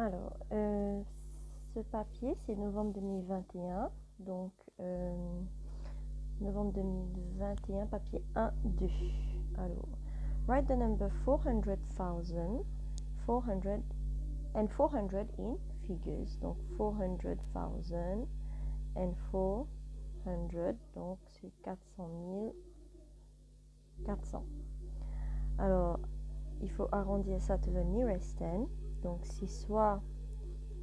Alors, ce papier, c'est novembre 2021. Donc, novembre 2021, papier 1, 2. Alors, write the number 400,000, 400 and 400 in figures. Donc, 400,000 and 400, donc c'est 400 000, 400. Alors, il faut arrondir ça to the nearest 10. Donc, c'est soit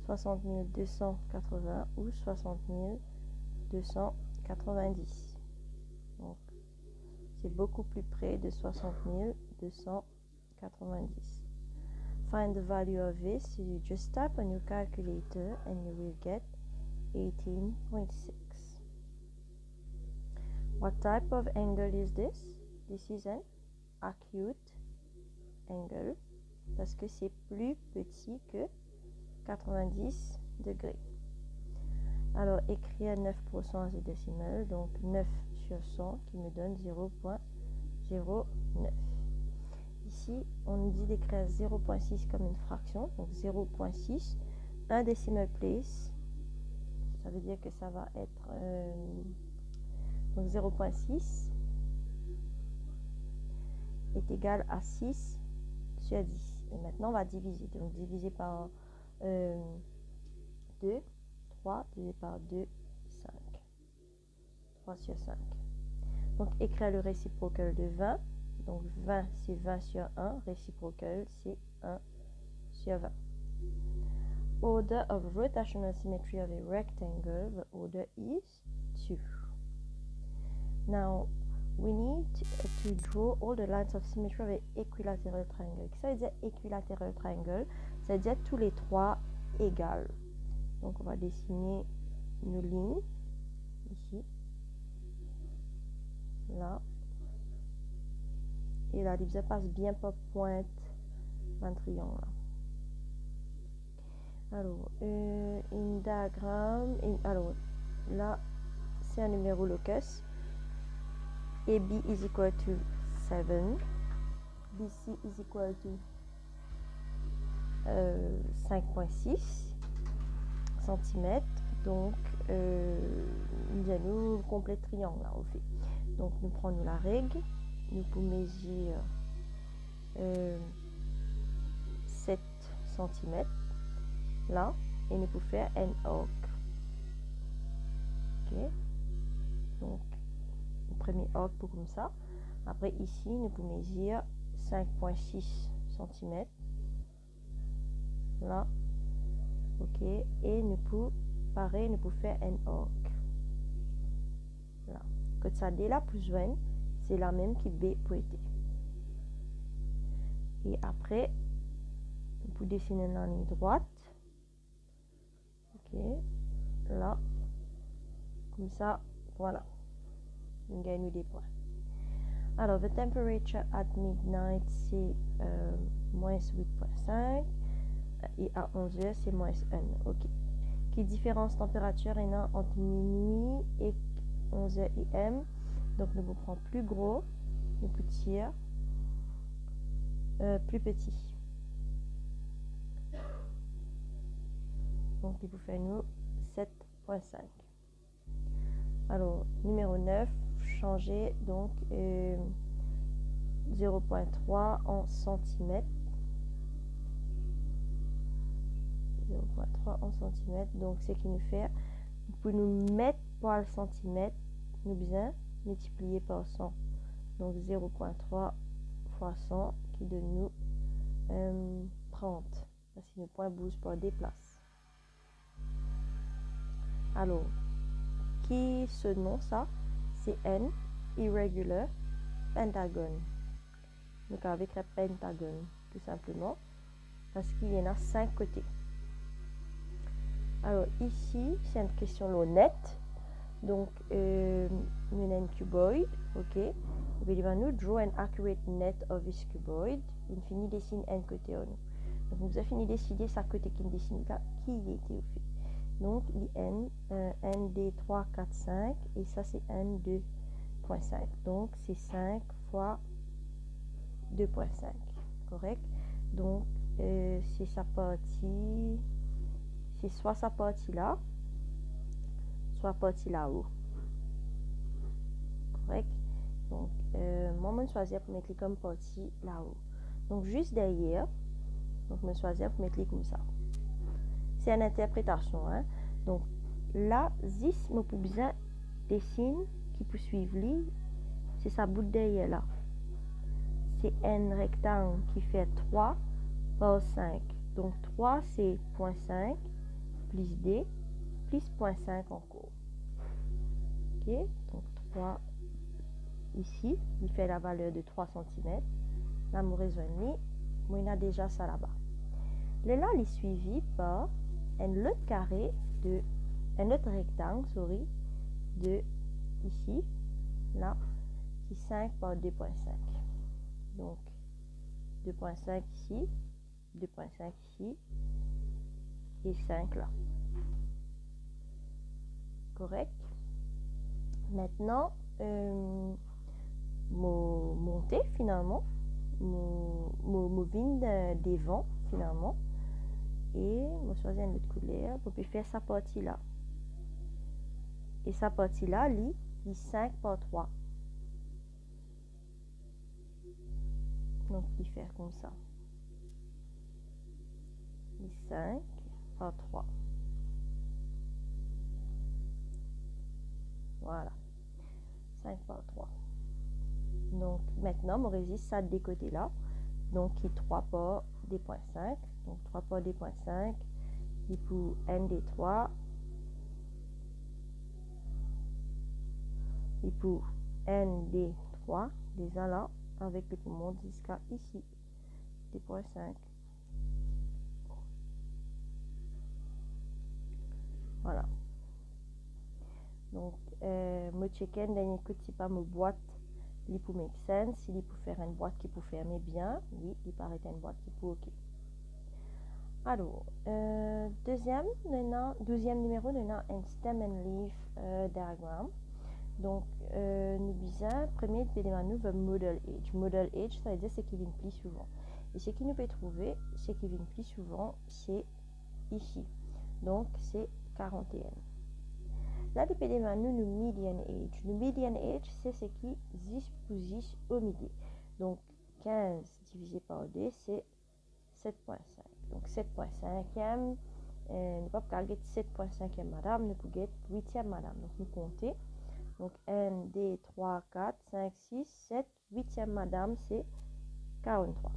60 280 ou 60 290. Donc, c'est beaucoup plus près de 60 290. Find the value of this. You just type on your calculator and you will get 18.6. What type of angle is this? This is an acute angle parce que c'est plus petit que 90 degrés. Alors, écrire 9% à ce décimal, donc 9 sur 100 qui me donne 0.09. Ici, on nous dit d'écrire 0.6 comme une fraction, donc 0.6, un decimal place, ça veut dire que ça va être donc 0.6 est égal à 6 sur 10. Et maintenant, on va diviser. Donc, diviser par 2, 3, divisé par 2, 5. 3 sur 5. Donc, écrire le réciprocal de 20. Donc, 20, c'est 20 sur 1. Réciprocal, c'est 1 sur 20. Order of rotational symmetry of a rectangle. The order is 2. Now, we need to draw all the lines of symmetry of an equilateral triangle. Ça veut dire equilateral triangle, ça veut dire tous les trois égales. Donc, on va dessiner une ligne ici, là, et la division passe bien par pointe d'un triangle. Alors, in diagram, alors là, c'est un numéro locus. AB is equal to 7, BC is equal to 5.6 cm. Donc, nous complet triangle là, on fait. Donc, nous prenons la règle, nous pouvons mesurer 7 cm là, et nous pouvons faire un arc. Ok, donc le premier arc pour comme ça. Après ici, nous pouvons mesurer 5.6 cm là, ok, et nous pouvons pareil, nous pouvons faire un arc là. Que ça dès la plus jointe, c'est la même qui B pour être. Et après, nous pouvons dessiner une ligne droite. Ok, là, comme ça, voilà. On gagne des points. Alors, the temperature at midnight, c'est moins 8.5. Et à 11h, c'est moins 1. Ok. Quelle différence température il y a entre minuit et 11h AM? Donc, nous prenons plus gros, nous petit, plus petit. Donc, il vous fait nous 7.5. Alors, numéro 9, changer donc 0.3 en centimètres. 0.3 en centimètres. Donc, ce qui nous fait, vous pouvez nous mettre par le centimètre, nous bien multiplier par 100. Donc, 0.3 fois 100 qui donne nous 30. Parce que le point bouge par des places. Alors, qui ce nom ça? C'est N, irregular, pentagone. Donc, avec un pentagone, tout simplement, parce qu'il y en a 5 côtés. Alors, ici, c'est une question honnête. Donc, nous avons un cuboid, ok. Il va nous draw an accurate net of this cuboid. Il finit de dessiner un côté. Donc, nous avons fini de décider sa côté qui dessine là, qui y était au fait. Donc, N, ND 3, 4, 5, et ça c'est N 2.5. Donc, c'est 5 fois 2.5, correct? Donc, c'est sa partie, c'est soit sa partie là, soit partie là-haut. Correct? Donc, moi, je vais choisir pour mettre comme partie là-haut. Donc, juste derrière, donc, je vais choisir pour mettre comme ça. C'est une interprétation. Hein? Donc, là, 10, je peux besoin des signes qui peuvent suivre lui. C'est sa bout derrière là. C'est un rectangle qui fait 3 par 5. Donc, 3, c'est 0.5 plus D plus 0.5 encore. Ok? Donc, 3 ici, il fait la valeur de 3 cm. Là, je rejoins, moi, il a déjà ça là-bas. Là, il est suivi par un autre carré de, un autre rectangle, sorry, de ici, là, qui est 5 par 2.5. Donc, 2.5 ici, 2.5 ici, et 5 là. Correct? Maintenant, monter finalement, mon vin des vents finalement, et je choisis une autre couleur pour faire sa partie là. Et sa partie là, il 5 par 3. Donc, il fait comme ça. Il 5 par 3. Voilà. 5 par 3. Donc, maintenant, on résiste ça des côtés là. Donc, il 3 par des points 5. Donc, 3 par des points 5. Il pour n des 3. Il pour n des 3. Déjà là, avec le poumon jusqu'à ici. Des points 5. Voilà. Donc, me checker dernier coup, c'est pas ma boîte. Il peut make sense, il peut faire une boîte qui peut fermer bien. Oui, il paraît une boîte qui peut ok. Alors, deuxième numéro, nous avons un stem and leaf diagram. Donc, nous disons, premier élément, nous avons model age. Model age, ça veut dire ce qui vient plus souvent. Et ce qui nous peut trouver, ce qui vient plus souvent, c'est ici. Donc, c'est 41. Là, le PDMA, nous, median age. Le median age, c'est ce qui 10 pour 10 au milieu. Donc, 15 divisé par 2, c'est 7.5. Donc, 7.5e, nous pouvons pas 7.5e madame, nous pouvons 8e madame. Donc, nous comptons. Donc, 1, 2, 3, 4, 5, 6, 7, 8e madame, c'est 43.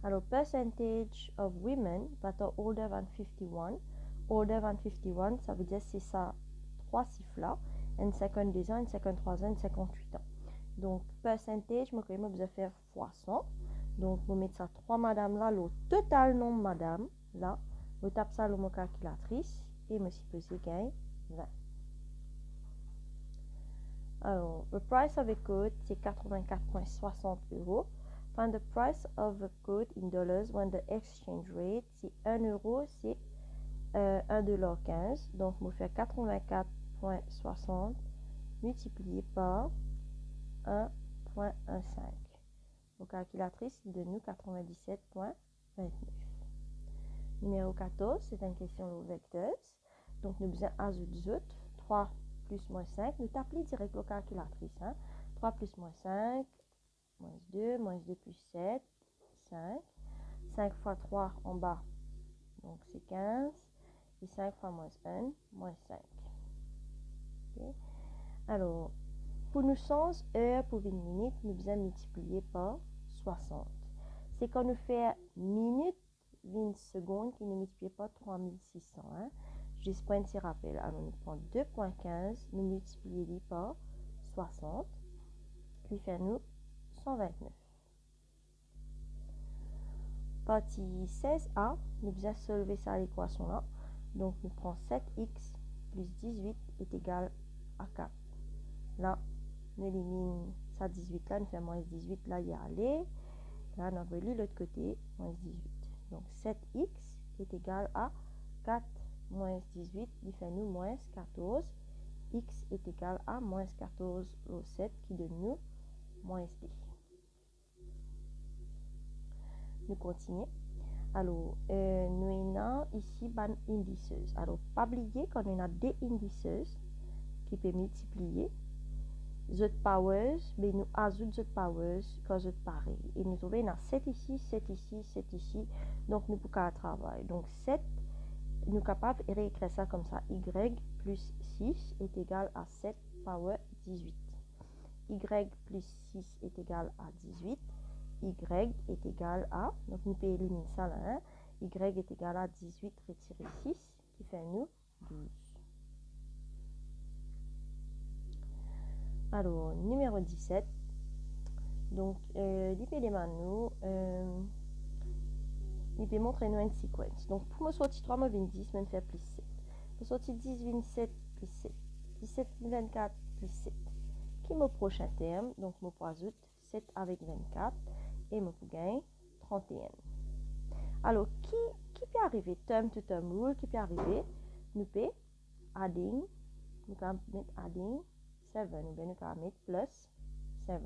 Alors, percentage of women that are older than 51. Older than 51, ça veut dire c'est ça, 3 chiffres là, un 52 ans, un 53 ans, un 58 ans. Donc, percentage, je vais besoin faire fois 100. Donc, je vais mettre ça 3 madame là, le total nombre madame là, je tape ça dans mon calculatrice et je me suis pesé gain 20. Alors, the price of a coat, c'est 84,60 €. Find the price of a coat in dollars when the exchange rate, c'est 1 €, c'est 1,15 $. Donc, je vais faire 84,60 multiplié par 1,15. Au calculatrice, il donne nous 97,29. Numéro 14, c'est une question de vecteurs. Donc, nous besoin ajouter 3 plus moins 5. Nous tapons direct au calculatrice. Hein? 3 plus moins 5, moins 2 plus 7, 5. 5 fois 3 en bas, donc c'est 15. Et 5 fois moins 1, moins 5. Okay. Alors, pour nous 100 heures pour 20 minutes, nous devons multiplier par 60. C'est quand nous faisons minutes, 20 secondes, qui nous multiplie par 3600. Hein? Juste pour un petit rappel. Alors, nous prenons 2.15, nous multiplions par 60, qui fait nous 129. Partie 16a, nous devons soulever ça à l'équation là. Donc, nous prenons 7x plus 18 est égal à 4. Là, on élimine ça 18 là, nous fait moins 18 là, il y a aller. Là, on a volé l'autre côté, moins 18. Donc, 7x est égal à 4 moins 18, il fait nous moins 14. X est égal à moins 14 au 7 qui donne nous moins d. Nous continuons. Alors, nous avons ici ban indices. Alors, pas oublier qu'on a des indices qui peuvent multiplier. The powers, mais nous ajoutons the powers quand c'est pareil. Et nous trouvons 7 ici, 7 ici, 7 ici. Donc, nous pouvons travailler. Donc, 7, nous sommes capables de réécrire ça comme ça. Y plus 6 est égal à 7 power 18. Y plus 6 est égal à 18. Y est égal à, donc nous pouvons éliminer ça là, hein? Y est égal à 18 retiré 6, qui fait nous 12. Alors, numéro 17. Donc, il peut nous, il peut montrer nous une séquence. Donc, pour me sortir 3, je viens 10, je fais plus 7. Pour sortir 10, 27 plus 7. 17, 24 plus 7. Qui est mon prochain terme? Donc, je peux ajouter 7 avec 24 et je peux gagner 31. Alors, qui peut arriver? Term to term rule, qui peut arriver? Nous pouvons adding, nous pouvons mettre adding 7, ou bien nous pouvons mettre plus 7.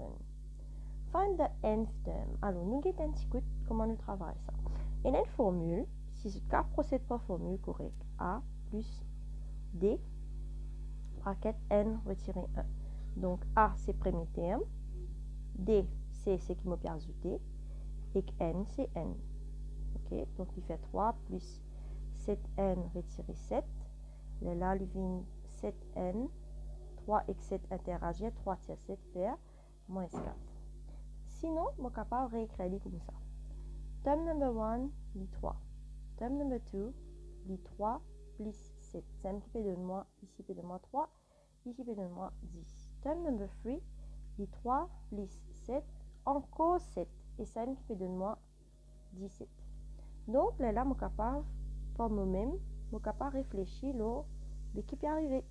Find the nth term. Alors, nous avons un petit coup comment nous travaillons ça. Et une formule, si ce cas procède par formule correcte, A plus D, bracket N retiré 1. Donc, A, c'est le premier terme. D, c'est ce qui m'a bien ajouté. Et N, c'est N. Ok, donc il fait 3 plus 7N retiré 7. Là, il vient 7N. 3 et 7 interagir. 3 tiers 7 faire moins 4. Sinon, je suis capable de réécrire comme ça. Term number 1, lit 3. Term number 2, lit 3 plus 7. Ça me fait de moi, ici peut de moi 3, ici peut de moi 10. Term number 3, lit 3 plus 7, encore 7. Et ça me fait de moi 17. Donc, là, je suis capable, pour moi-même, je suis capable de réfléchir à ce qui peut arriver.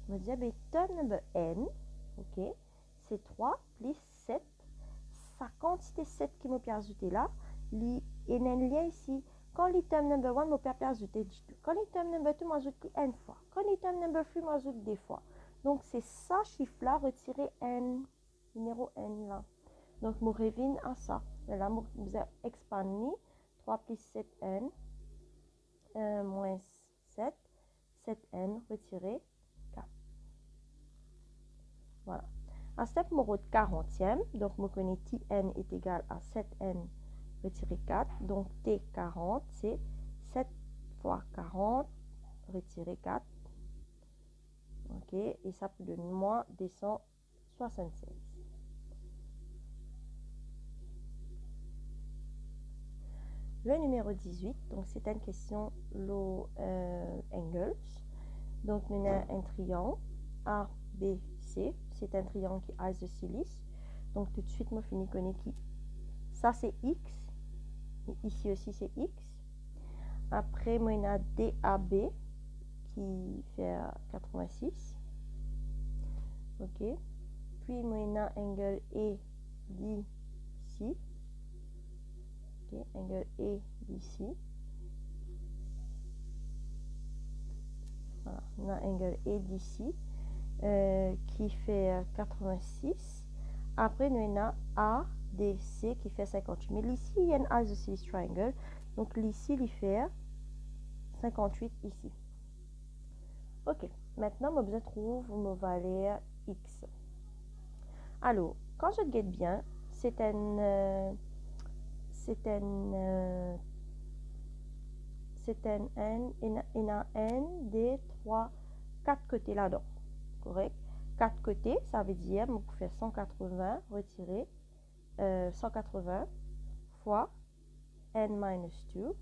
Je me dis, term number n, ok, c'est 3 plus 7. Sa quantité 7 qui m'a ajouté là, il y a un lien ici. Quand le terme number 1 m'a ajouté du tout. Quand le terme number 2 m'a ajouté n fois. Quand le terme number 3 m'a ajouté des fois. Donc, c'est ça chiffre là, retirer n, numéro n là. Donc, je reviens à ça. Et là, je vais expander 3 plus 7n moins 7. 7n retiré 4. Voilà. À step numéro 40e, donc je connais Tn est égal à 7n retiré 4. Donc T40, c'est 7 fois 40 retiré 4. Ok, et ça peut donner moins 276. Le numéro 18, donc c'est une question low angles. Donc nous avons un triangle A, B, C. C'est un triangle qui a isosceles. Donc tout de suite, je finis connaître qui. Ça c'est X. Et ici aussi c'est X. Après, moi, il y a DAB qui fait 86. Ok. Puis, moi, il y a angle E d'ici. Ok. Angle E d'ici. Voilà. On a angle E d'ici qui fait 86. Après, nous avons ADC qui fait 58. Mais ici, il y a un isosceles triangle. Donc, ici, il fait 58 ici. Ok. Maintenant, je vais trouver ma valeur X. Alors, quand je regarde bien, c'est un N, il y a N des 3, 4 côtés là-dedans. Correct? 4 côtés, ça veut dire, on peut faire 180 retirer 180 fois N-2.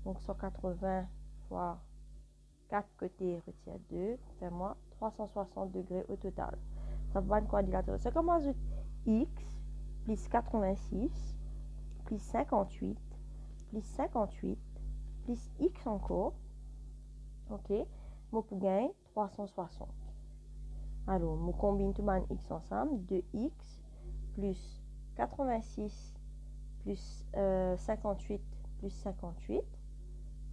Donc 180 fois 4 côtés retire 2, fait moi 360 degrés au total. Ça va une quadrilatérale. C'est comme X plus 86 plus 58 plus 58 plus X encore. Ok, je peux gagner 360. Alors, je combine tout mon X ensemble. 2X plus 86 plus 58 plus 58.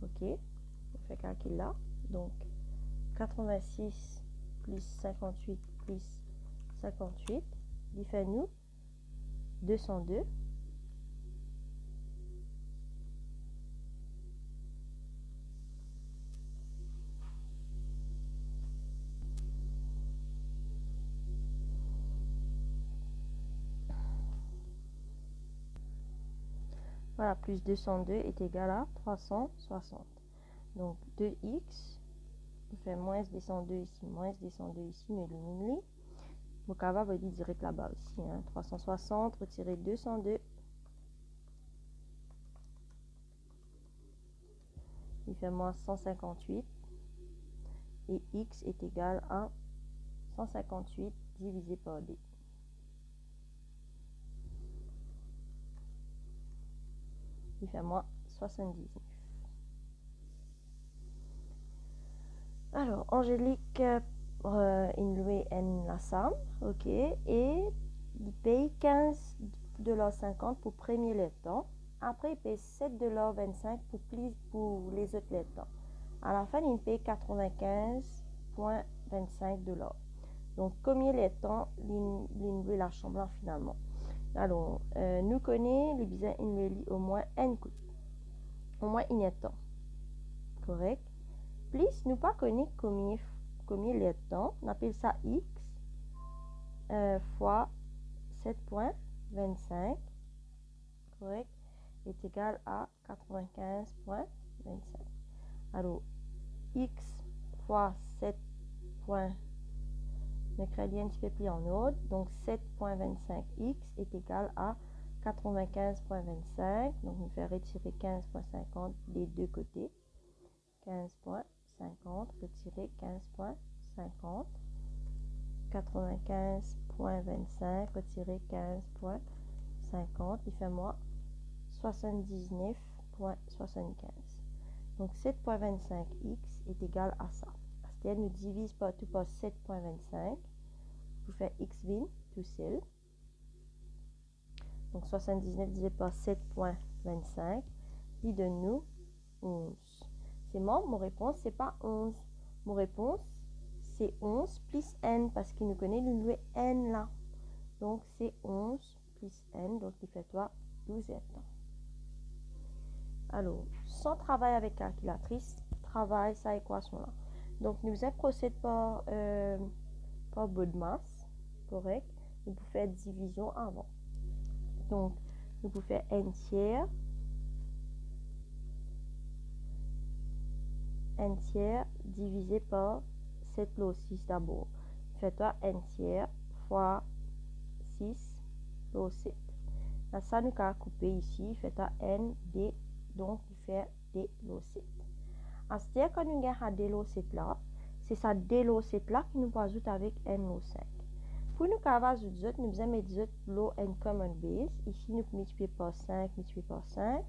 Ok, on fait calcul là. Donc, 86 plus 58 plus 58, il fait nous 202. Voilà, plus 202 est égal à 360. Donc 2x, on fait moins 202 ici, moins 202 ici, nous éliminons. Donc on va dire direct là-bas aussi. 360 retirer 202. Il fait moins 158. Et x est égal à 158 divisé par d. Il fait moins 79. Alors, Angélique, il lui n la somme, ok, et il paye 15,50 $ pour premier letton. Après, il paye 7,25 $ pour les autres lettons. À la fin, il paye 95,25 $. Donc, combien letton il lui la chambre finalement? Alors, nous connaissons les besoins il au moins n coût. Au moins un letton. Correct? Plus, nous pas connaître combien letton. On appelle ça x fois 7,25. Correct? Est égal à 95,25. Alors, x fois 7,25. Le crédit un petit peu plus en ordre. Donc, 7,25x est égal à 95,25. Donc, on fait retirer 15,50 des deux côtés. 15,50 retirer 15,50. 95,25 retirer 15,50. Il fait moins 79,75. Donc, 7,25x est égal à ça. C'est-à-dire, nous divise par tout par 7,25. Vous faites x vin tout seul. Donc, 79 divisé par 7,25. Il donne nous 11. C'est mon réponse, c'est pas 11. Mon réponse, c'est 11 plus n parce qu'il nous connaît le n là. Donc, c'est 11 plus n. Donc, il fait toi 12 n. Alors, sans travail avec calculatrice, travaille cette équation-là. Donc, nous allons procéder par bout de masse, correct. Nous pouvons faire division avant. Donc, nous pouvons faire n tiers divisé par 7 lot 6 d'abord. Fais-toi n tiers fois 6 lot 7. Là, ça, nous allons couper ici. Fais-toi n d, donc il fait d lot 7. C'est-à-dire quand nous avons d lot 7 là, c'est ça d lot 7 là qui nous ajoute avec n lot 5. Pour nous ajouter, nous allons mettre lot n common base. Ici, nous multiplions par 5, multiplier par 5,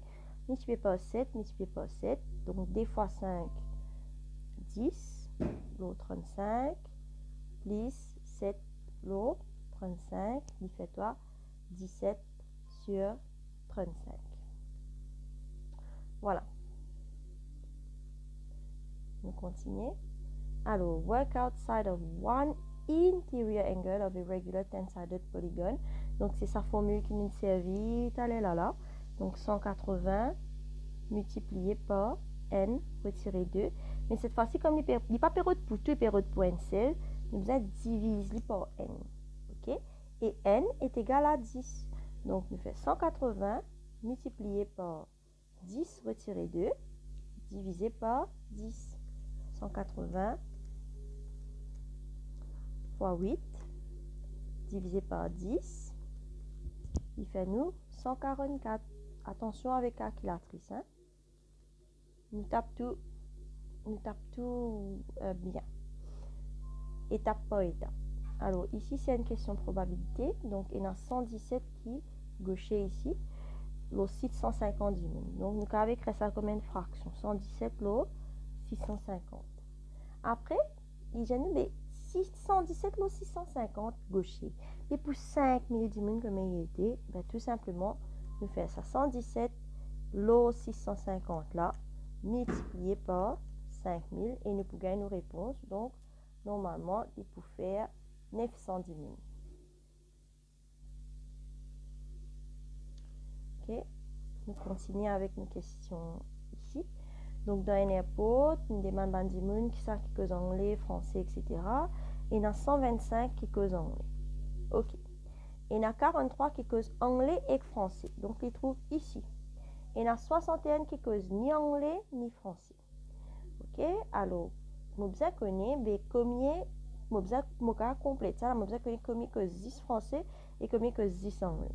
multiplier par 7, multiplier par 7. Donc, d fois 5, 10, lot 35, plus 7, lot 35, il fait toi 17 sur 35. Voilà. Nous continuons. Alors, work out side of one interior angle of a regular 10-sided polygon. Donc, c'est sa formule qui nous servit. Là. Donc, 180 multiplié par n retiré 2. Mais cette fois-ci, comme il n'est pas période pour tout, période pour n seul, nous allons diviser par n. OK? Et n est égal à 10. Donc, nous faisons 180 multiplié par 10 retiré 2 divisé par 10. 180 fois 8 divisé par 10, il fait nous 144. Attention avec la calculatrice. Hein? Nous tapons tout bien. Étape par étape. Alors ici, c'est une question de probabilité. Donc, il y a 117 qui gaucher ici. L'eau 650 diminue. Donc, nous avons écrit ça comme une fraction. 117 l'eau 650. Après, il y a 617 l'eau 650 gaucher. Et pour 5000 diminue comme il était, ben, tout simplement, nous faisons ça. 117 l'eau 650 là, multiplié par 5000 et nous pouvons gagner nos réponses. Donc, normalement, il peut faire 910 000. Ok, nous continuons avec nos questions ici. Donc, dans un airport, nous demandons des gens qui savent qui causent anglais, français, etc. Et il y a 125 qui causent anglais. Ok. Et il y a 43 qui causent anglais et français. Donc, ils trouvent ici. Et na 61 qui cause ni anglais ni français. Ok, alors, je besoin connaître mais combien je besoin complète ça, je besoin connaître combien cause 10 français et combien cause 10 anglais.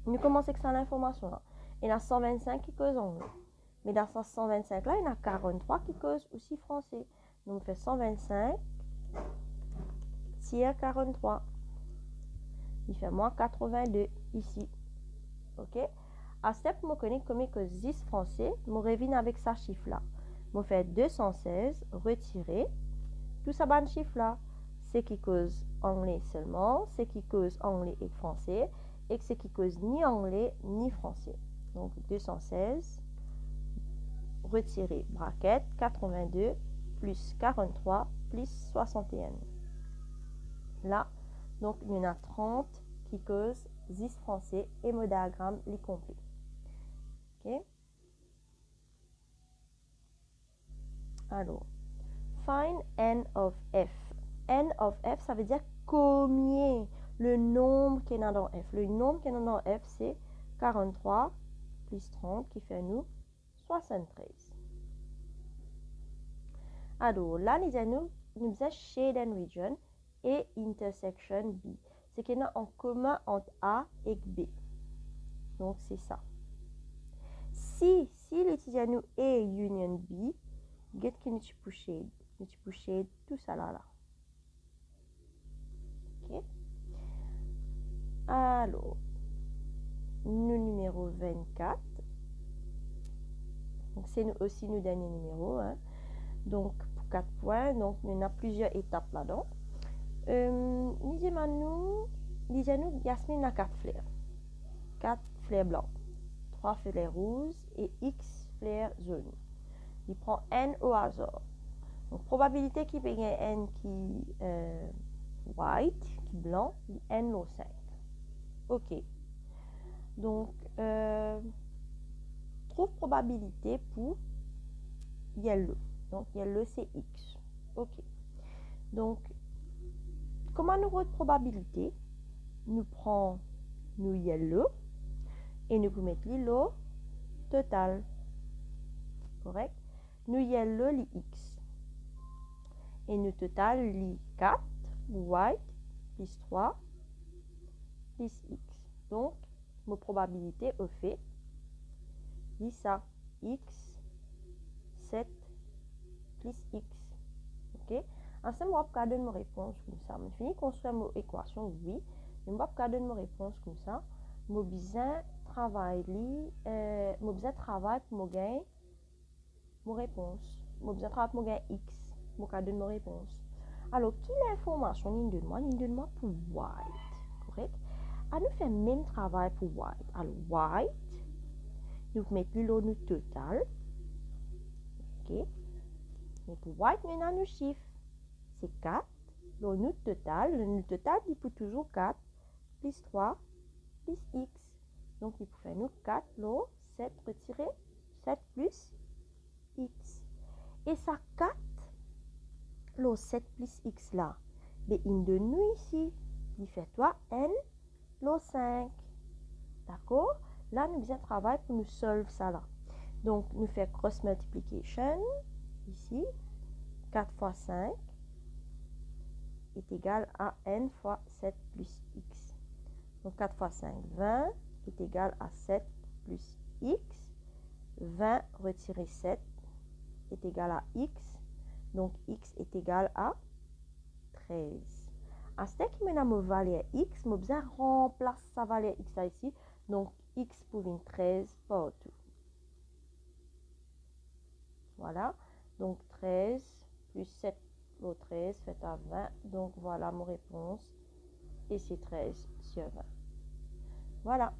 Nous commençons avec ça l'information là. Il y a 125 qui cause anglais. Mais dans ces 125 là, il y en a 43 qui causent aussi français. Donc on fait 125 tiers 43. Il fait moins 82 ici. Ok? À step, je connais combien que 10 français. Je reviens avec ce chiffre là. Je fais 216 retirer tout ça ban chiffre là. C'est qui cause anglais seulement, c'est qui cause anglais et français, et c'est qui cause ni anglais ni français. Donc 216 retirer bracket 82 plus 43 plus 61. Là, donc il y en a 30 qui causent 10 français et mon diagramme les complet. Ok? Alors, find n of f. N of f, ça veut dire combien, le nombre qu'il y a dans f. Le nombre qu'il y a dans f, c'est 43 plus 30 qui fait nous 73. Alors, là, nous avons shade and region et intersection B. C'est qu'il y a en commun entre A et B. Donc, c'est ça. Si l'étudiant nous est union B, get que nous shade tout ça là. Ok? Alors, nous numéro 24. Donc, c'est nous aussi nos derniers numéros. Hein. Donc, pour 4 points, donc, il y a plusieurs étapes là-dedans. Disons-nous, Yasmine a 4 fleurs. 4 fleurs blancs, 3 fleurs rouges et X fleurs jaunes. Il prend N au hasard. Donc, probabilité qu'il paye N qui white, qui blanc, N au 5. Ok. Donc, trouve probabilité pour yellow. Donc, yellow, c'est X. Ok. Donc, comment nous retrouver probabilité? Nous prenons nous yellow et nous pouvons mettre l'îlot total. Correct? Nous yellow li X. Et nous total li 4, white, plus 3, plus X. Donc, mon probabilité au fait, lit ça, X, 7, plus X. Ok? Ensemble, on va donner ma réponse comme ça. Je finis de construire mon équation, oui. Mais on va donner ma réponse comme ça. Je vais besoin travailler pour me gagner ma réponse. Je vais besoin travailler pour me gagner X. Je vais donner ma réponse. Alors, quelle information il donne moi pour white. Correct? On nous fait le même travail pour white. Alors, white, nous mettons le total. Ok? Donc, pour white, maintenant, nous chiffre. C'est 4. Le nous total, il peut toujours 4 plus 3 plus X. Donc, il peut faire nous 4, le 7 retirer 7 plus X. Et ça 4, le 7 plus X là, mais il donne nous ici. Il fait toi N, le 5. D'accord? Là, nous faisons un travail pour nous solve ça là. Donc, nous faisons cross multiplication. Ici, 4 fois 5 est égal à n fois 7 plus x. Donc 4 fois 5, 20 est égal à 7 plus x. 20 retirer 7 est égal à x. Donc x est égal à 13. À ce qui mène à ma valeur x, je vais remplacer sa valeur x là ici. Donc x pour une 13 partout. Voilà. Donc 13 plus 7 au 13 fait à 20. Donc voilà mon réponse. Et c'est 13 sur 20. Voilà.